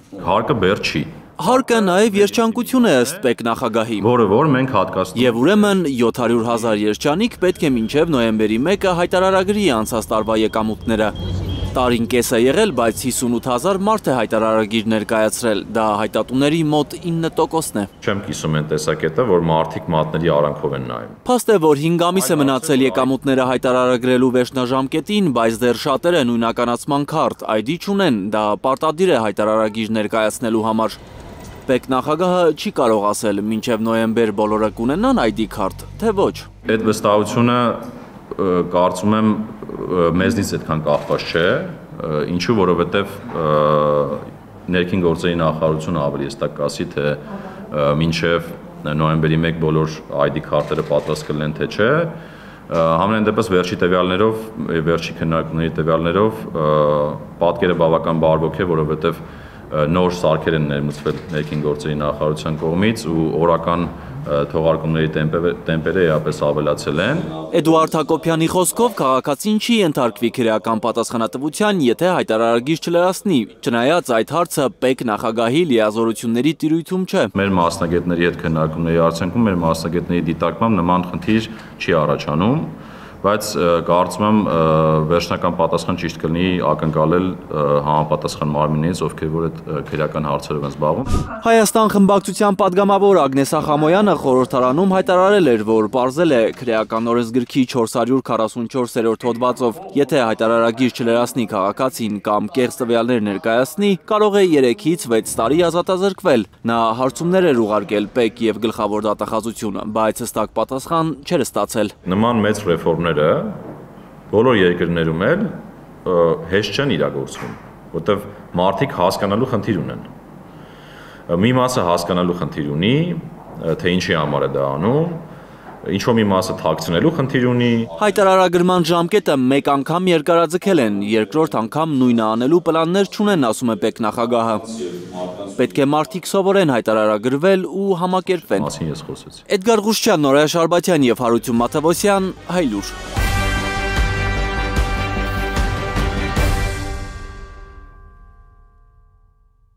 Հարկը բեր չի։ Հարկը նաև երջանկություն է ըստ ՊԵԿ նախագահի։ Որը որ մենք հատկացնում։ Եվ ուրեմն 700,000 երջանիկ պետք է մինչև նոյեմբերի 1-ը հայտարարագրի անցած տարվա եկամուտները։ Տարին կես է եղել, բայց 58,000 մարդ է հայտարարագիր ներկայացրել, դա հայտատուների մոտ 9%-ն է։ Չեմ կիսում այն տեսակետը, որ մարդիկ մատների արանքով են նայում։ Փաստ է, որ 5 ամիս է մնացել եկամուտները հայտարարագրելու վերջնաժամկետին, բայց դեռ շատերը նույնականացման քարտ ID չունեն, դա պարտադիր է հայտարարագիր ներկայացնելու համար։ ՊԵԿ նախագահը չի կարող ասել մինչև նոյեմբեր բոլորը կունենան ID քարտ, թե ոչ։ Այդ վստահությունը կարծում եմ մեզնից այդքան կախված չէ, ինչու որովհետև ներքին գործերի նախարարությունը ավելի հստակ կասի, թե մինչև նոյեմբերի 1 բոլոր ID քարտերը պատրաստ կլինեն, թե չէ։ Համենայն դեպս վերջի տվյալներով, վերջի քննարկումների տվյալներով պատկերը բավական բարվոք է, որովհետև նոր սարքեր են ներմուծվել ներքին գործերի նախարարության կողմից ու օրական թողարկումների տեմպերը էապես ավելացել են։ Էդուարդ Հակոբյանի խոսքով քաղաքացին չի ենթարկվի քրեական պատասխանատվության, եթե հայտարարագիր չլրացնի, չնայած այդ հարցը ՊԵԿ նախագահի լիազորությունների տիրույթում չէ։ Մեր մասնագետների հետ քննարկումների արդյունքում մեր մասնագետների դիտարկմամբ նման խնդիր չի առաջանում, բայց կարծում եմ վերջնական պատասխան ճիշտ կլինի ակնկալել համապատասխան մարմիններից, ովքեր որ այդ քրեական հարցերով են զբաղվում։ Հայաստան խմբակցության падգամավոր Ագնես Ախամոյանը խորհրդարանում հայտարարել էր, որ պարզել է քրեական օրենսգրքի 444-րդ հոդվածով, եթե հայտարարագիր չլրացնի քաղաքացին կամ կեղծ տվյալներ ներկայացնի, կարող է 3-ից 6 տարի ազատազրկվել։ Նա հարցումներ էր ուղարկել ՊԵԿ եւ գլխավոր դատախազություն, բայց հստակ պատասխան չէր ստացել։ Նման մեծ ռեֆորմները բոլոր երկրներում էլ հեշտ չեն իրագործվում, որտեղ մարդիկ հասկանալու խնդիր ունեն։ Մի մասը հասկանալու խնդիր ունի, թե ինչի համար է դա անում, ինչ-որ մի մասը թաքցնելու խնդիր ունի։ Հայտարարագրման ժամկետը մեկ անգամ երկարաձգել են, երկրորդ անգամ նույնը անելու պլաններ չունեն, ասում է ՊԵԿ նախագահը։ Պետք է մարդիկ սովորեն հայտարարագրվել ու համակերպվեն։ Մասին ես խոսեցի։ Էդգար Ղուշչյան, Նորայր Շարբաթյան և Հարություն Մաթևոսյան, Հայլուր։